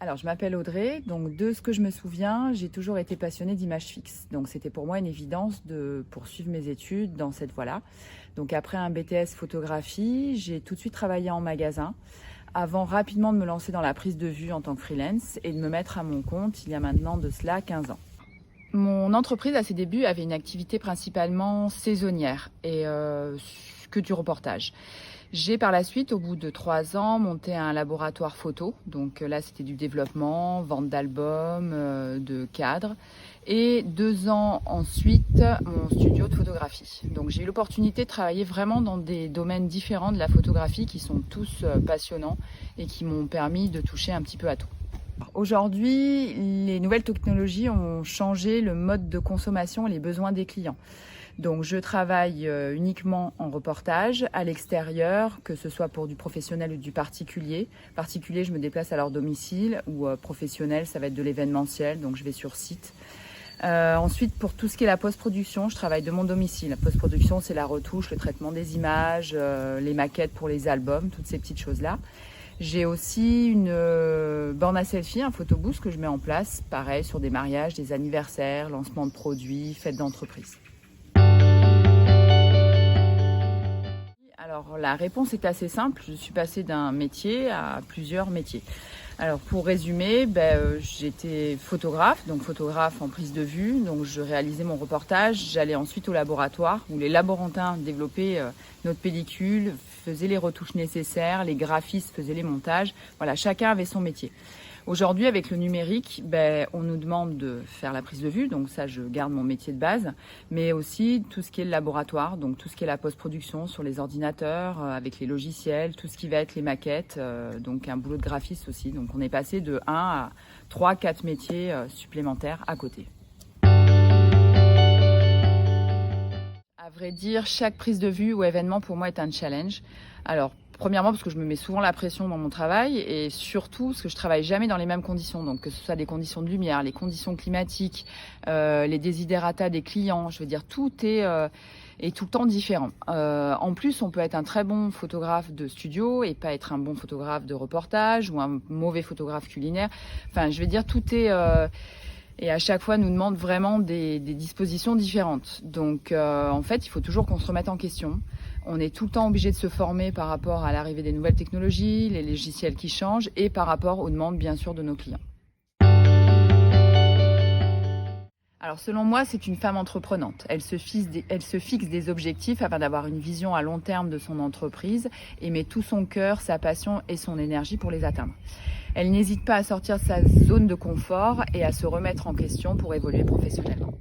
Alors, je m'appelle Audrey, donc de ce que je me souviens, j'ai toujours été passionnée d'images fixes. Donc, c'était pour moi une évidence de poursuivre mes études dans cette voie-là. Donc, après un BTS photographie, j'ai tout de suite travaillé en magasin, avant rapidement de me lancer dans la prise de vue en tant que freelance et de me mettre à mon compte il y a maintenant de cela 15 ans. Mon entreprise, à ses débuts, avait une activité principalement saisonnière et que du reportage. J'ai par la suite, au bout de 3 ans, monté un laboratoire photo. Donc là, c'était du développement, vente d'albums, de cadres. Et 2 ans ensuite, mon studio de photographie. Donc j'ai eu l'opportunité de travailler vraiment dans des domaines différents de la photographie qui sont tous passionnants et qui m'ont permis de toucher un petit peu à tout. Aujourd'hui, les nouvelles technologies ont changé le mode de consommation et les besoins des clients. Donc je travaille uniquement en reportage, à l'extérieur, que ce soit pour du professionnel ou du particulier. Particulier, je me déplace à leur domicile, ou professionnel, ça va être de l'événementiel, donc je vais sur site. Ensuite, pour tout ce qui est la post-production, je travaille de mon domicile. La post-production, c'est la retouche, le traitement des images, les maquettes pour les albums, toutes ces petites choses-là. J'ai aussi une borne à selfie, un photobooth que je mets en place, pareil, sur des mariages, des anniversaires, lancement de produits, fêtes d'entreprise. Alors la réponse est assez simple, je suis passée d'un métier à plusieurs métiers. Alors pour résumer, j'étais photographe, donc photographe en prise de vue, donc je réalisais mon reportage, j'allais ensuite au laboratoire où les laborantins développaient notre pellicule, faisaient les retouches nécessaires, les graphistes faisaient les montages, voilà, chacun avait son métier. Aujourd'hui, avec le numérique, on nous demande de faire la prise de vue, donc ça, je garde mon métier de base, mais aussi tout ce qui est le laboratoire, donc tout ce qui est la post-production sur les ordinateurs, avec les logiciels, tout ce qui va être les maquettes, donc un boulot de graphiste aussi. Donc on est passé de 1 à 3, 4 métiers supplémentaires à côté. À vrai dire, chaque prise de vue ou événement pour moi est un challenge. Alors, premièrement parce que je me mets souvent la pression dans mon travail et surtout parce que je travaille jamais dans les mêmes conditions. Donc que ce soit des conditions de lumière, les conditions climatiques, les desiderata des clients, je veux dire tout est tout le temps différent. En plus, on peut être un très bon photographe de studio et pas être un bon photographe de reportage ou un mauvais photographe culinaire. Enfin, je veux dire tout est et à chaque fois nous demande vraiment des dispositions différentes. Donc en fait, il faut toujours qu'on se remette en question. On est tout le temps obligé de se former par rapport à l'arrivée des nouvelles technologies, les logiciels qui changent et par rapport aux demandes bien sûr de nos clients. Alors selon moi, c'est une femme entreprenante. Elle se fixe des objectifs afin d'avoir une vision à long terme de son entreprise et met tout son cœur, sa passion et son énergie pour les atteindre. Elle n'hésite pas à sortir de sa zone de confort et à se remettre en question pour évoluer professionnellement.